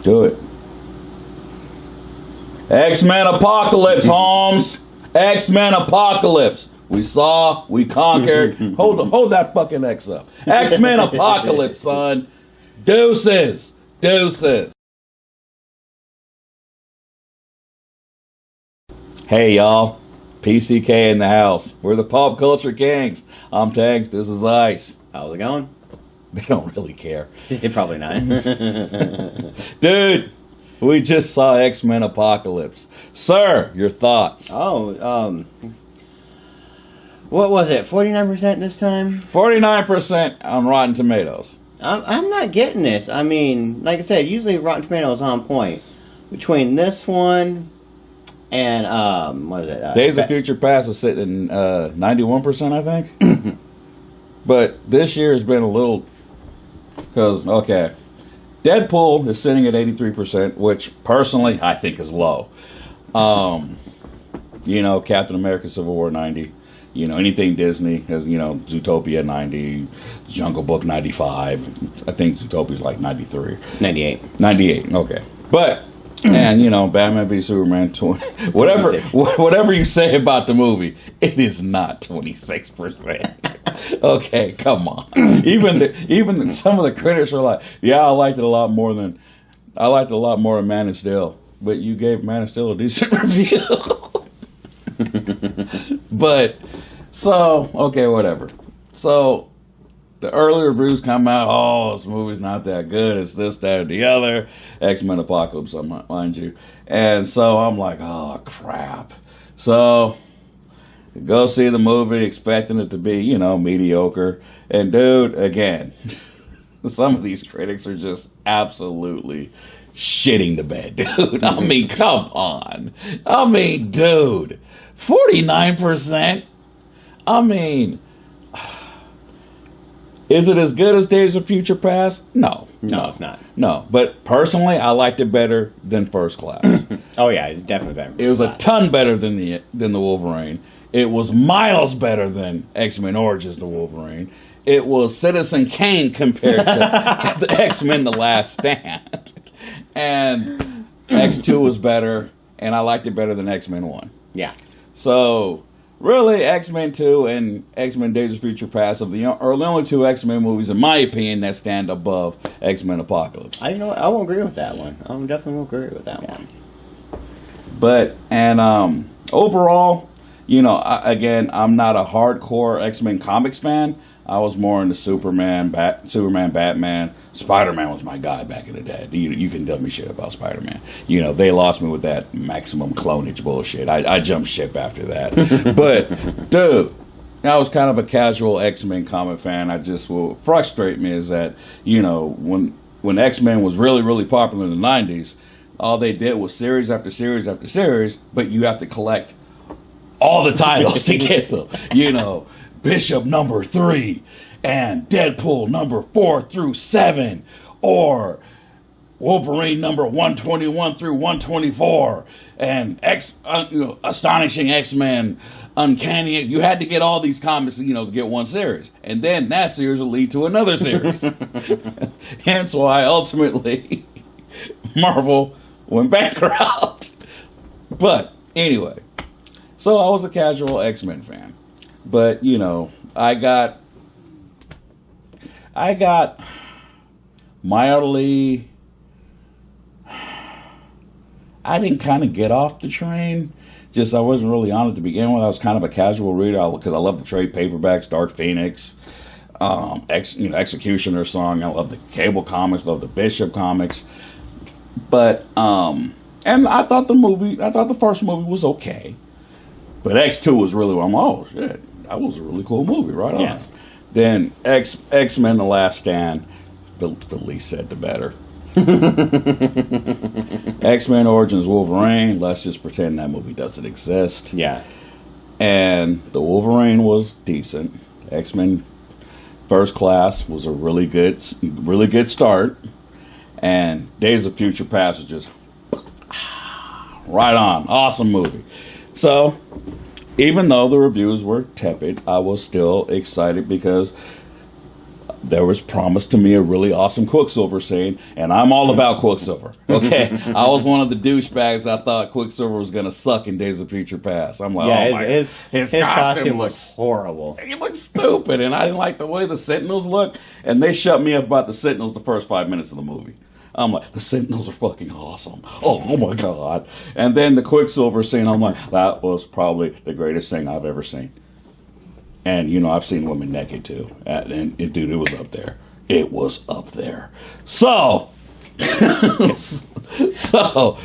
Do it. X-Men Apocalypse, Holmes. X-Men Apocalypse. We saw, we conquered. Hold that fucking X up. X-Men Apocalypse, son. Deuces. Deuces. Hey, y'all. PCK in the house. We're the Pop Culture Kings. I'm Tank. This is Ice. How's it going? They don't really care. Probably not. Dude, we just saw X-Men Apocalypse. Sir, your thoughts? Oh, what was it? 49% this time? 49% on Rotten Tomatoes. I'm not getting this. I mean, like I said, usually Rotten Tomatoes is on point. Between this one and, what is it? Days of Future Past is sitting 91%, I think. But this year has been a little... Because, okay, Deadpool is sitting at 83%, which personally I think is low. You know, Captain America Civil War 90. You know, anything Disney has, you know, Zootopia 90, Jungle Book 95. I think Zootopia's like 93. 98. 98, okay. But, and, you know, Batman v Superman, whatever you say about the movie, it is not 26%. Okay, come on. Even some of the critics are like, yeah, I liked it a lot more than Man of Steel. But you gave Man of Steel a decent review. But, so, okay, whatever. So, the early reviews come out, oh, this movie's not that good, it's this, that, or the other. X-Men Apocalypse, mind you. And so I'm like, oh, crap. So, go see the movie expecting it to be, you know, mediocre. And dude, again, some of these critics are just absolutely shitting the bed, dude. I mean, come on. I mean, dude, 49%? I mean, is it as good as Days of Future Past? No, it's not. No, but personally, I liked it better than First Class. Oh yeah, it's definitely better. It was a ton better than the Wolverine. It was miles better than X-Men Origins the Wolverine. It was Citizen Kane compared to the X-Men The Last Stand. And X2 was better, and I liked it better than X-Men 1. Yeah. So, really, X-Men 2 and X-Men Days of Future Past are the only two X-Men movies, in my opinion, that stand above X-Men Apocalypse. I won't agree with that one. I definitely won't agree with that one. But, and overall, you know, I'm not a hardcore X-Men comics fan. I was more into Superman, Batman. Spider-Man was my guy back in the day. You can tell me shit about Spider-Man. You know, they lost me with that maximum clonage bullshit. I jumped ship after that. But, dude, I was kind of a casual X-Men comic fan. What frustrates me is that, you know, when X-Men was really, really popular in the 90s, all they did was series after series after series, but you have to collect all the titles to get them. You know, Bishop number 3 and Deadpool number 4 through 7, or Wolverine number 121 through 124, and Astonishing X-Men, Uncanny. You had to get all these comics, you know, to get one series, and then that series will lead to another series. Hence why ultimately Marvel went bankrupt. But anyway, so I was a casual X-Men fan. But, you know, I got mildly, I didn't kind of get off the train. Just I wasn't really on it to begin with. I was kind of a casual reader because I love the trade paperbacks, Dark Phoenix, Executioner Song. I love the Cable comics, love the Bishop comics. But, and I thought the first movie was okay. But X2 was really, oh shit, that was a really cool movie, right on. Yeah. Then X-Men The Last Stand, the least said the better. X-Men Origins Wolverine, let's just pretend that movie doesn't exist. Yeah. And the Wolverine was decent. X-Men First Class was a really good start. And Days of Future Past was just right on. Awesome movie. So, even though the reviews were tepid, I was still excited because there was promised to me a really awesome Quicksilver scene, and I'm all about Quicksilver. Okay, I was one of the douchebags that thought Quicksilver was gonna suck in Days of Future Past. I'm like, Yeah, oh my, his costume was horrible. he looks stupid, and I didn't like the way the Sentinels look. And they shut me up about the Sentinels the first 5 minutes of the movie. I'm like, the Sentinels are fucking awesome. Oh my god! And then the Quicksilver scene, I'm like, that was probably the greatest thing I've ever seen. And, you know, I've seen women naked, too. And dude, it was up there. It was up there. So, so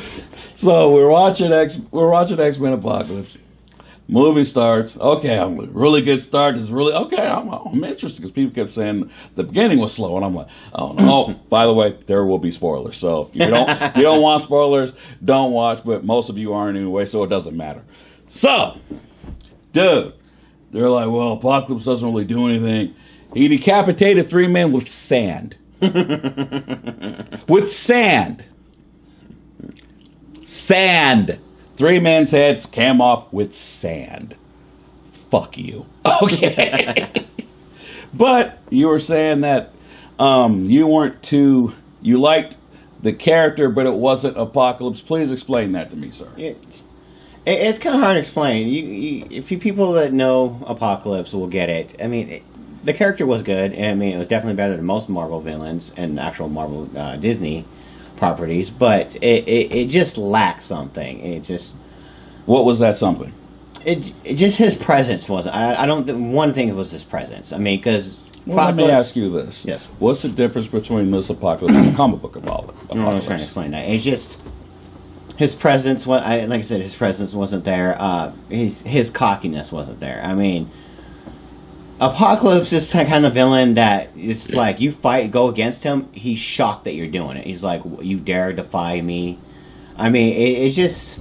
we're watching X-Men Apocalypse. Movie starts. Okay, really good start. It's really, okay, I'm interested because people kept saying the beginning was slow. And I'm like, oh, no. By the way, there will be spoilers. So, if you don't want spoilers, don't watch. But most of you aren't anyway, so it doesn't matter. So, dude. They're like, well, Apocalypse doesn't really do anything. He decapitated 3 men with sand. With sand. Sand. 3 men's heads came off with sand. Fuck you. Okay. But you were saying that you liked the character, but it wasn't Apocalypse. Please explain that to me, sir. It's kind of hard to explain. If you people that know Apocalypse will get it. I mean, the character was good. And I mean, it was definitely better than most Marvel villains and actual Marvel Disney properties. But it just lacks something. What was that something? It just his presence wasn't. I don't. One thing was his presence. I mean, because. Well, let me ask you this. Yes. What's the difference between this Apocalypse and the comic book Apocalypse? I was trying to explain that. It's just. His presence, like I said, his presence wasn't there. His cockiness wasn't there. I mean, Apocalypse is the kind of villain that it's like you go against him. He's shocked that you're doing it. He's like, "You dare defy me?" I mean, it's just.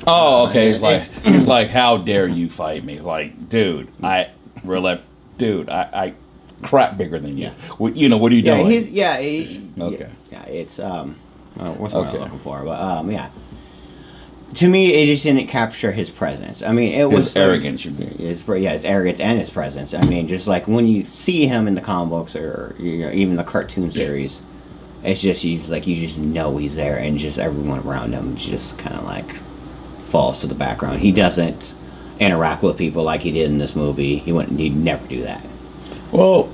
Oh, okay. He's like, "How dare you fight me?" Like, dude, I crap bigger than you. Yeah. What are you doing? Okay. Yeah, it's what's what I'm looking for? But yeah. To me, it just didn't capture his presence. I mean, it was arrogance. His arrogance and his presence. I mean, just like when you see him in the comic books or even the cartoon series, it's just he's like you just know he's there, and just everyone around him just kind of like falls to the background. He doesn't interact with people like he did in this movie. He'd never do that. Well,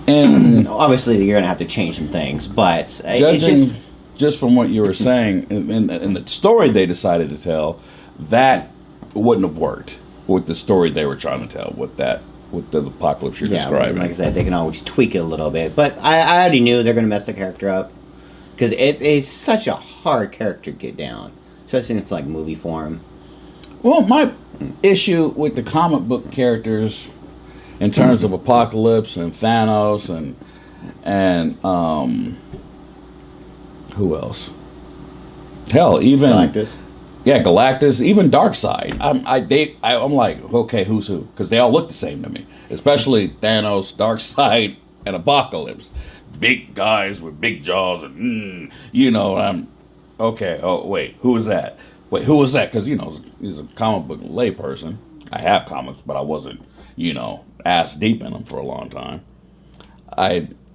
and obviously you're gonna have to change some things, but judging just from what you were saying in the story they decided to tell, that wouldn't have worked with the story they were trying to tell with the Apocalypse you're describing. Like I said, they can always tweak it a little bit, but I already knew they're gonna mess the character up because it is such a hard character to get down, especially in like movie form. Well, my issue with the comic book characters, in terms of Apocalypse and Thanos and who else? Hell, even Galactus. Yeah, Galactus, even Darkseid. I'm like, okay, who's who? Because they all look the same to me, especially Thanos, Darkseid, and Apocalypse. Big guys with big jaws, and I'm okay. Oh wait, who is that? Wait, who was that? Because he's a comic book layperson. I have comics, but I wasn't, ass deep in them for a long time.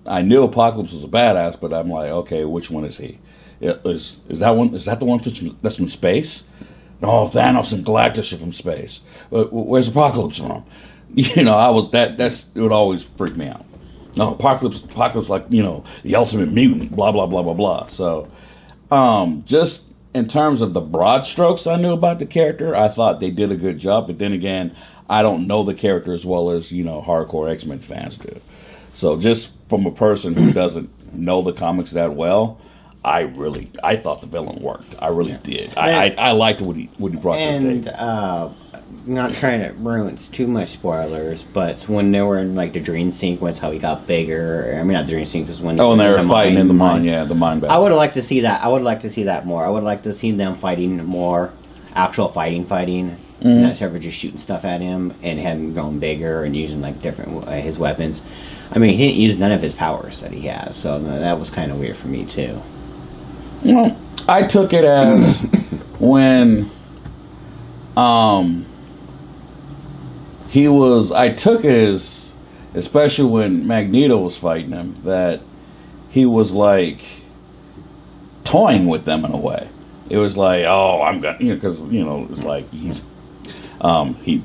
I knew Apocalypse was a badass, but I'm like, okay, which one is he? Is that one? Is that the one that's from space? No, Thanos and Galactus are from space. Where's Apocalypse from? It would always freak me out. No, Apocalypse, like the ultimate mutant. Blah blah blah blah blah. So, just in terms of the broad strokes I knew about the character, I thought they did a good job. But then again, I don't know the character as well as hardcore X-Men fans do. So just from a person who doesn't know the comics that well, I thought the villain worked. I really did. I liked what he brought to the table. Not trying to ruin too much spoilers, but when they were in like the dream sequence, how he got bigger. I mean, not the dream sequence when and they were fighting in the mine. Yeah, the mine battle. I would have liked to see that. I would like to see that more. I would like to see them fighting more, actual fighting. Mm-hmm. Not ever just shooting stuff at him and him growing bigger and using like different his weapons. I mean, he didn't use none of his powers that he has, so that was kind of weird for me too. I took it as when I took it as especially when Magneto was fighting him, that he was like toying with them in a way. It was like, oh, I'm gonna, because it's like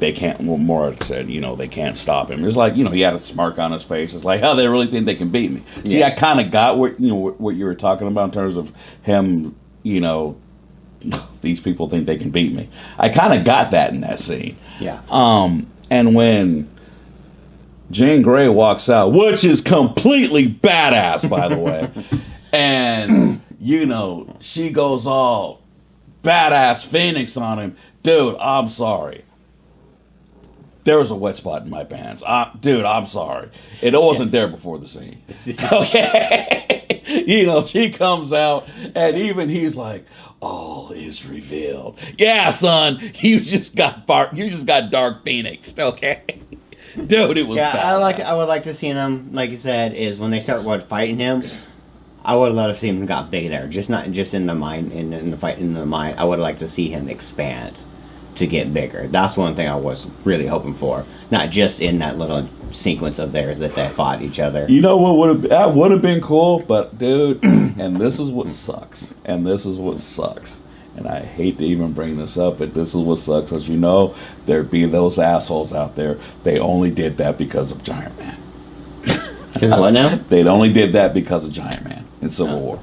they can't. Well, Mora said, they can't stop him. It's like, he had a smirk on his face. It's like, oh, they really think they can beat me. See, Yeah. I kind of got what what you were talking about in terms of him. These people think they can beat me. I kind of got that in that scene. Yeah. And when Jean Grey walks out, which is completely badass, by the way, and she goes all badass Phoenix on him, dude. I'm sorry. There was a wet spot in my pants. Dude, I'm sorry. It wasn't there before the scene. Okay. She comes out, and even he's like, all is revealed. Yeah, son, you just got Dark Phoenix, okay? Dude, it was badass. I would like to see him, like you said, is when they start fighting him, I would love to see him got big there. Not just in the mind, in the fight in the mind. I would like to see him expand to get bigger. That's one thing I was really hoping for. Not just in that little sequence of theirs that they fought each other. You know what that would have been cool, but dude, and this is what sucks. And I hate to even bring this up, but this is what sucks. As there'd be those assholes out there. They only did that because of Giant Man. What now? They only did that because of Giant Man in Civil War.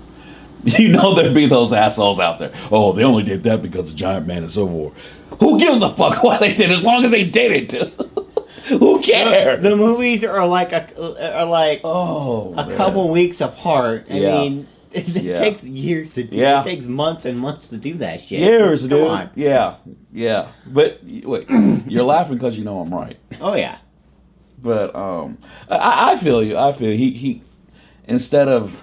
There'd be those assholes out there. Oh, they only did that because of Giant Man in Civil War. Who gives a fuck why they did, as long as they did it? Who cares? The movies are like a couple weeks apart. I mean, it takes years to do. Yeah. It takes months and months to do that shit. Years, Come dude. on. Yeah. But wait, you're laughing because I'm right. Oh yeah. But I feel you. He instead of,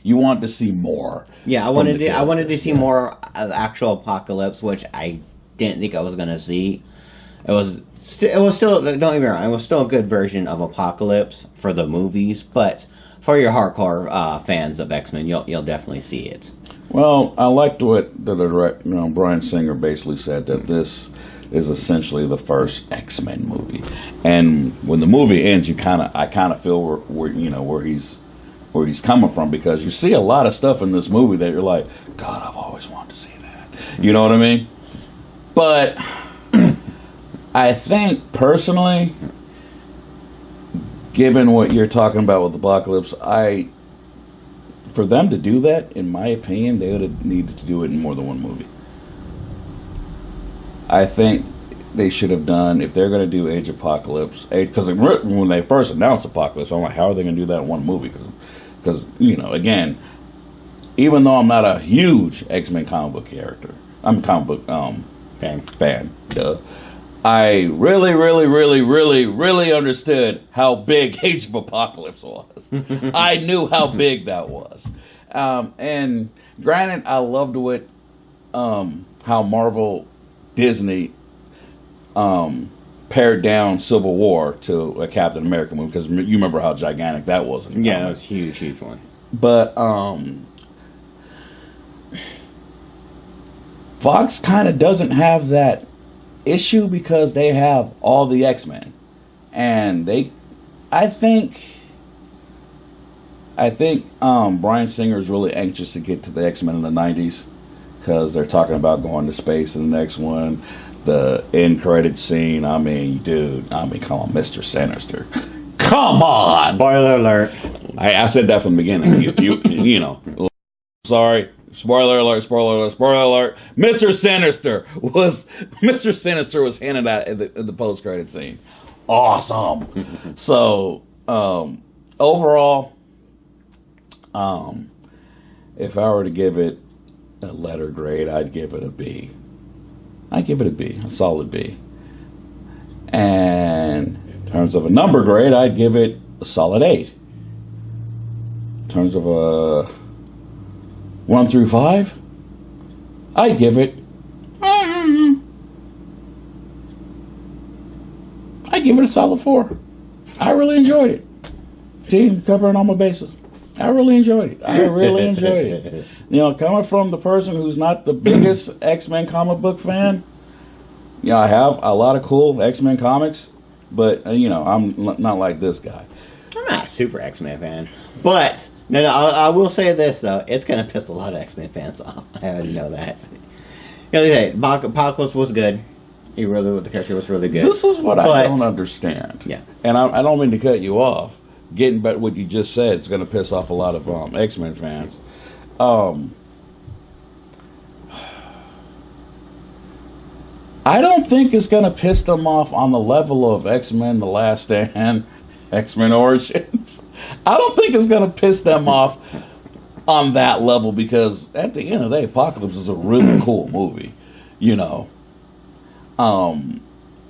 you want to see more. Yeah, I wanted to see more of actual Apocalypse, which I didn't think I was gonna see. It was still, don't get me wrong, it was still a good version of Apocalypse for the movies, but for your hardcore fans of X-Men, you'll definitely see it. Well, I liked what the director, Bryan Singer basically said, that this is essentially the first X-Men movie, and when the movie ends, I kind of feel where he's coming from, because you see a lot of stuff in this movie that you're like, God, I've always wanted to see that. You know what I mean? But I think personally, given what you're talking about with Apocalypse, for them to do that, in my opinion, they would have needed to do it in more than one movie. I think they should have done, if they're going to do Age of Apocalypse, because when they first announced Apocalypse, I'm like, how are they going to do that in one movie? Because again, even though I'm not a huge X-Men comic book character, I'm a comic book fan. Duh. I really, really, really, really, really understood how big Age of Apocalypse was. I knew how big that was. And granted, I loved what how Marvel Disney pared down Civil War to a Captain America movie, because you remember how gigantic that was. Yeah, that was a huge one. But Fox kind of doesn't have that issue, because they have all the X-Men, and I think Bryan Singer is really anxious to get to the X-Men in the 90s, because they're talking about going to space in the next one. The end credit scene, come on, Mr. Sinister, come on. Spoiler alert. I said that from the beginning. If you sorry. Spoiler alert, spoiler alert, spoiler alert. Mr. Sinister was hinted at in the post-credit scene. Awesome. So, overall, if I were to give it a letter grade, I'd give it a B. A solid B. And in terms of a number grade, I'd give it a solid 8. In terms of a 1 through 5, I'd give it a solid 4. I really enjoyed it. See, covering all my bases. I really enjoyed it. Coming from the person who's not the biggest X-Men comic book fan, I have a lot of cool X-Men comics. but I'm not like this guy. I'm not a super X-Men fan, but no, I will say this though: it's gonna piss a lot of X-Men fans off. I already know that. Apocalypse was good. The character was really good. This is what I don't understand. Yeah, and I don't mean to cut you off. Getting back what you just said, it's going to piss off a lot of X-Men fans. I don't think it's going to piss them off on the level of X-Men: The Last Stand, X-Men Origins. I don't think it's going to piss them off on that level, because at the end of the day, Apocalypse is a really cool movie.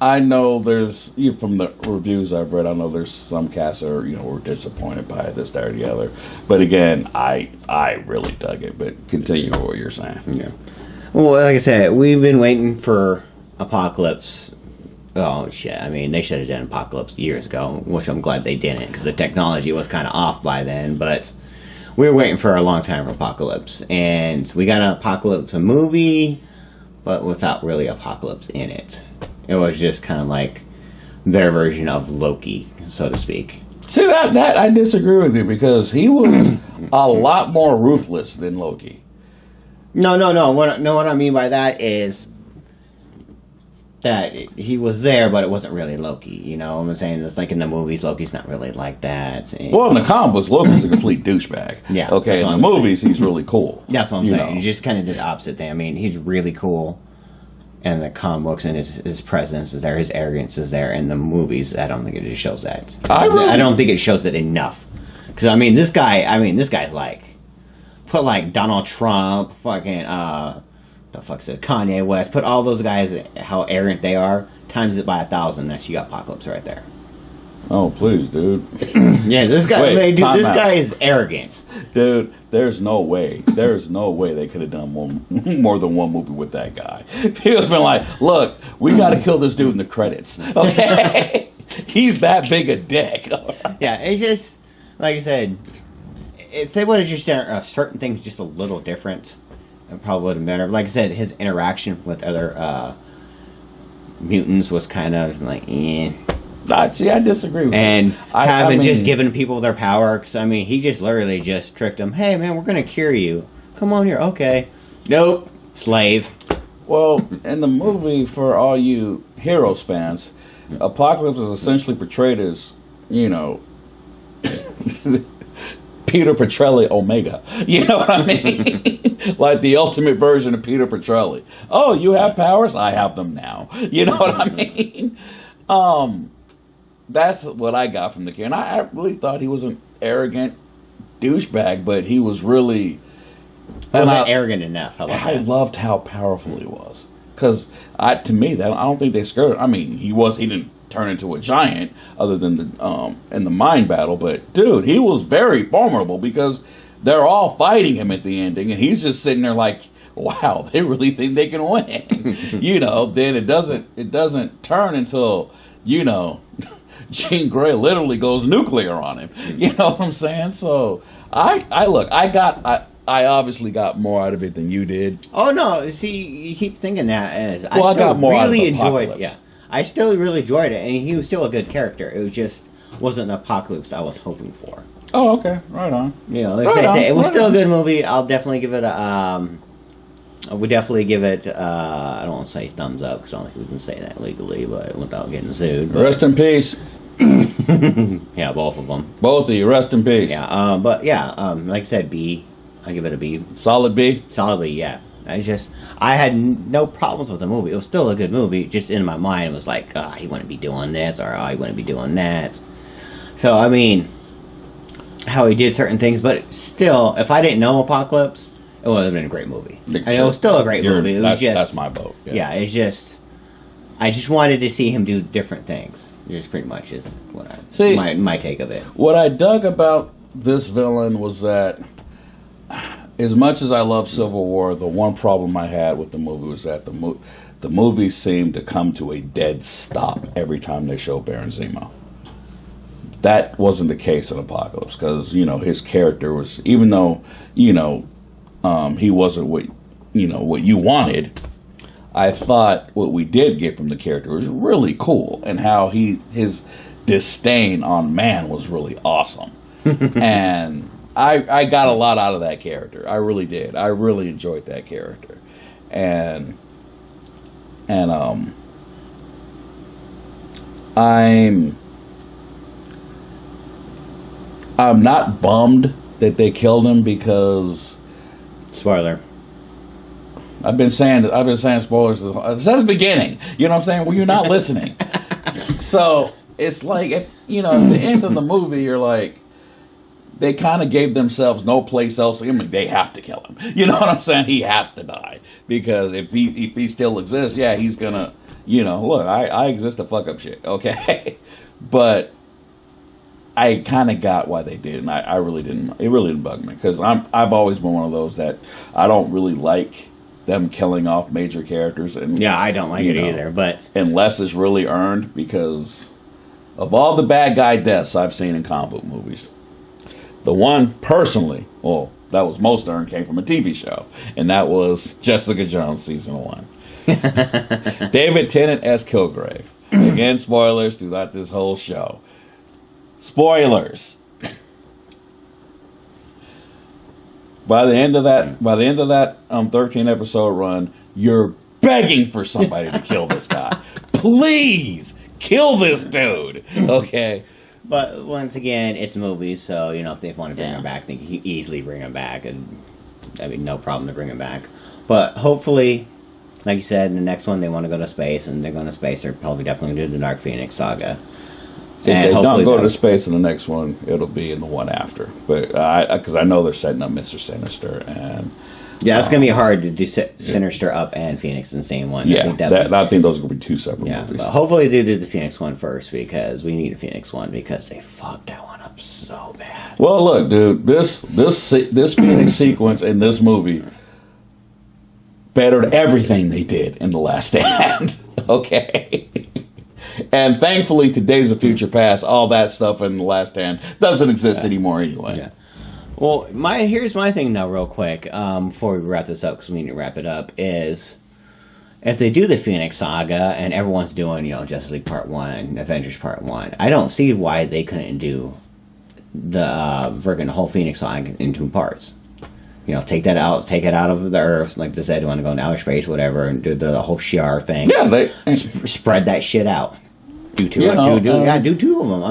I know there's, from the reviews I've read, I know there's some casts that are, were disappointed by it, this, that, or the other. But again, I really dug it. But continue what you're saying. Yeah. Well, like I said, we've been waiting for Apocalypse. Oh, shit. I mean, they should have done Apocalypse years ago, which I'm glad they didn't, because the technology was kind of off by then. But we were waiting for a long time for Apocalypse. And we got an Apocalypse movie, but without really Apocalypse in it. It was just kind of like their version of Loki, so to speak. See, that I disagree with you, because he was a lot more ruthless than Loki. No. What I mean by that is that he was there, but it wasn't really Loki. You know what I'm saying? It's like in the movies, Loki's not really like that. Well, in the comic books, Loki's a complete douchebag. Yeah. Okay, in the movies, he's really cool. That's what I'm saying. He just kind of did the opposite thing. I mean, he's really cool in the comic books, and his presence is there, his arrogance is there. In the movies, I don't think it just shows that. I don't think it shows it enough. Because, I mean, this guy's like, put like Donald Trump, fucking, the fuck's it, Kanye West, put all those guys, how arrogant they are, times it by 1,000, that's you got Apocalypse right there. Oh, please, dude. Yeah, this guy, this guy is arrogant. Dude, there's no way they could have done more than one movie with that guy. He would have been like, look, we got to kill this dude in the credits. Okay? He's that big a dick. Yeah, it's just, like I said, if they would have just done certain things just a little different, it probably would have been better. Like I said, his interaction with other mutants was kind of like, eh. See, I disagree with and you. having just given people their power, because, I mean, he just literally just tricked them. Hey, man, we're going to cure you. Come on here. Okay. Nope. Slave. Well, in the movie, for all you Heroes fans, Apocalypse is essentially portrayed as, Peter Petrelli Omega. You know what I mean? Like the ultimate version of Peter Petrelli. Oh, you have powers? I have them now. You know what I mean? That's what I got from the kid. And I really thought he was an arrogant douchebag, but he was really... Wasn't arrogant enough. I loved how powerful he was. Because, to me, I don't think they scared him. I mean, he didn't turn into a giant, other than in the mind battle, but, dude, he was very formidable, because they're all fighting him at the ending, and he's just sitting there like, wow, they really think they can win. Then it doesn't turn until, Jean Grey literally goes nuclear on him. You know what I'm saying? So I obviously got more out of it than you did. Oh no! See, you keep thinking that. I got more out of Apocalypse. Yeah, I still really enjoyed it, and he was still a good character. It was just wasn't an Apocalypse I was hoping for. Oh, okay, right on. Like I say, it was still a good movie. I'll definitely give it a. I would definitely give it. I don't want to say thumbs up, because I don't think we can say that legally, but without getting sued. But, rest in peace. Yeah, both of them. Both of you, rest in peace. Yeah, but yeah, like I said, B. I give it a B. Solid B? Solid B, yeah. I had no problems with the movie. It was still a good movie. Just in my mind, it was like, he wouldn't be doing this, or he wouldn't be doing that. So, I mean, how he did certain things, but still, if I didn't know Apocalypse, it would have been a great movie. And it was still a great movie. It was that's my vote. Yeah, it's just, I just wanted to see him do different things. Just pretty much is what my take of it. What I dug about this villain was that, as much as I love Civil War, the one problem I had with the movie was that the movie seemed to come to a dead stop every time they show Baron Zemo. That wasn't the case in Apocalypse, because his character was, even though he wasn't what you wanted, I thought what we did get from the character was really cool, and how his disdain on man was really awesome. And I got a lot out of that character. I really did. I really enjoyed that character. And I'm not bummed that they killed him, because Spoiler. I've been saying spoilers since the beginning. You know what I'm saying? Well, you're not listening. So it's like, at the end of the movie, you're like, they kind of gave themselves no place else. I mean, they have to kill him. You know what I'm saying? He has to die, because if he still exists, yeah, he's gonna. Look, I exist to fuck up shit. Okay, but I kind of got why they did, and I really didn't. It really didn't bug me, because I've always been one of those that I don't really like them killing off major characters, and Yeah, I don't like it either, but unless it's really earned, because of all the bad guy deaths I've seen in comic book movies, the one personally, well, that was most earned, came from a TV show, and that was Jessica Jones season 1. David Tennant as Kilgrave. Again, spoilers throughout this whole show. Spoilers. By the end of that 13 episode run, you're begging for somebody to kill this guy. Please kill this dude. Okay. But once again, it's movies, so if they want to bring him back, they can easily bring him back, and no problem to bring him back. But hopefully, like you said, in the next one they want to go to space, and they're going to space. They're probably definitely going to do the Dark Phoenix saga. If they don't go to space in the next one, it'll be in the one after. But because I know they're setting up Mr. Sinister, and it's going to be hard to do Sinister up and Phoenix in the same one. Yeah, I think those are going to be two separate movies. But hopefully they do the Phoenix one first, because we need a Phoenix one, because they fucked that one up so bad. Well, look, dude, this Phoenix sequence in this movie bettered everything they did in The Last Stand. Okay. And thankfully, to Days of Future Past, all that stuff in The Last Stand doesn't exist anymore anyway. Yeah. Well, here's my thing now, real quick, before we wrap this up, because we need to wrap it up, is if they do the Phoenix Saga and everyone's doing, Justice League Part 1, Avengers Part 1, I don't see why they couldn't do the whole Phoenix Saga in 2 parts. Take it out of the Earth, like they said, want to go into outer space, whatever, and do the whole Shi'ar thing. Yeah, they spread that shit out. Do 2 of them.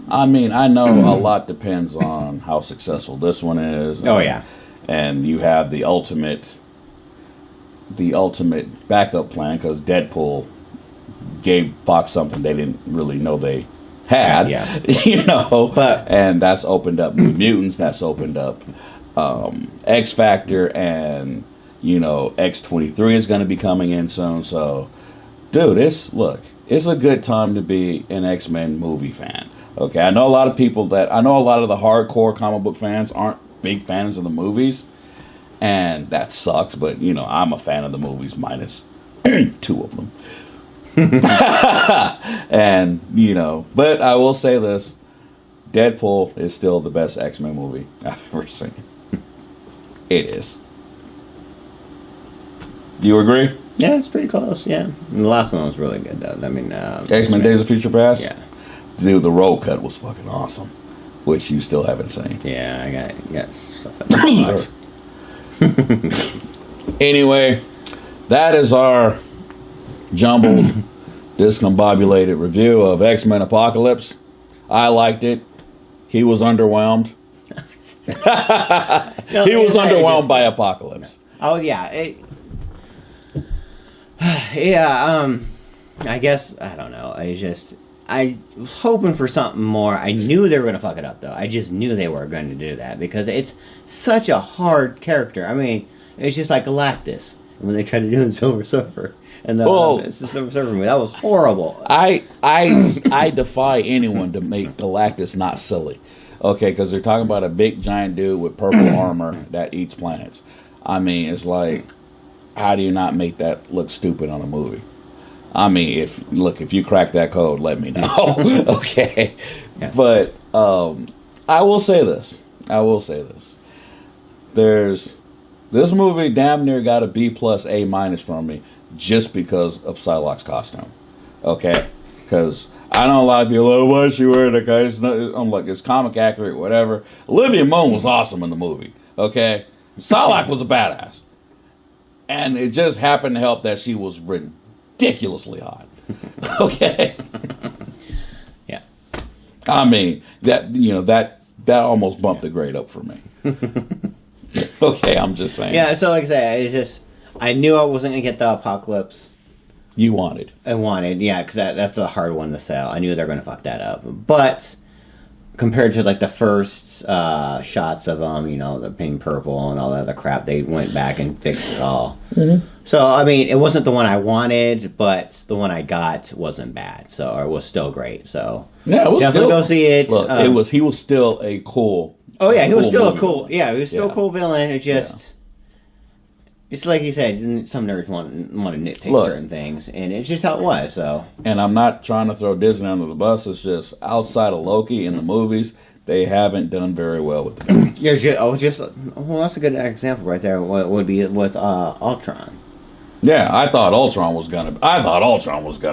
I mean, I know a lot depends on how successful this one is. Oh yeah, and you have the ultimate backup plan, because Deadpool gave Fox something they didn't really know they had. Yeah. And that's opened up New Mutants. That's opened up X Factor, and X-23 is going to be coming in soon. So, dude, it's a good time to be an X-Men movie fan. Okay, I know a lot of the hardcore comic book fans aren't big fans of the movies, and that sucks. But I'm a fan of the movies minus 2 of them. And but I will say this: Deadpool is still the best X-Men movie I've ever seen. It is. Do you agree? Yeah, it's pretty close. Yeah, and the last one was really good, though. I mean, X-Men: Days of Future Past. Yeah, dude, the roll cut was fucking awesome, which you still haven't seen. Yeah, I got stuff. Like Anyway, that is our jumbled, discombobulated review of X-Men Apocalypse. I liked it. He was underwhelmed. He was underwhelmed by Apocalypse. Oh yeah, I guess I don't know. I was hoping for something more. I knew they were going to fuck it up, though. I just knew they were going to do that, because it's such a hard character. I mean, it's just like Galactus when they tried to do it in Silver Surfer. And it's the Silver Surfer movie. That was horrible. I defy anyone to make Galactus not silly. Okay, because they're talking about a big giant dude with purple armor that eats planets. I mean, it's like, how do you not make that look stupid on a movie? I mean, if you crack that code, let me know. Okay, yeah. But I will say this. This movie damn near got a B plus A minus from me. just because of Psylocke's costume. Okay? Because I know a lot of people, oh, why is she wearing that guy? I'm like, it's comic accurate, whatever. Olivia Munn was awesome in the movie. Okay? Psylocke was a badass. And it just happened to help that she was ridiculously hot. Okay? Yeah. I mean, that almost bumped the grade up for me. Okay, I'm just saying. Yeah, so like I say, I knew I wasn't going to get the Apocalypse You wanted. I wanted, yeah, because that's a hard one to sell. I knew they were going to fuck that up. But compared to like the first shots of the pink purple and all that other crap, they went back and fixed it all. Mm-hmm. So I mean, it wasn't the one I wanted, but the one I got wasn't bad. So it was still great. So yeah, it was definitely still, go see it. Look, he was still a cool. Oh yeah, he was still a cool. cool. Yeah, he was still a cool villain. It just. It's like you said, some nerds want to nitpick certain things, and it's just how it was. So, and I'm not trying to throw Disney under the bus. It's just outside of Loki in the movies, they haven't done very well with the villains. That's a good example right there. What would be with Ultron? Yeah, I thought Ultron was gonna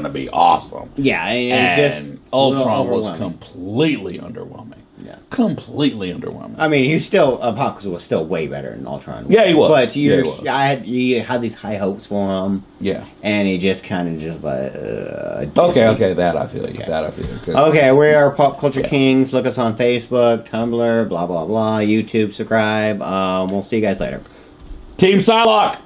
be awesome. Yeah, and it's just Ultron was completely underwhelming. Yeah, completely underwhelming. I mean, Apocalypse was still way better than Ultron. Yeah, he was. But he was. you had these high hopes for him. Yeah, and he just kind of just like. Okay, that I feel you. That I feel you. Okay, we are Pop Culture Kings. Look us on Facebook, Tumblr, blah blah blah, YouTube. Subscribe. We'll see you guys later. Team Psylocke.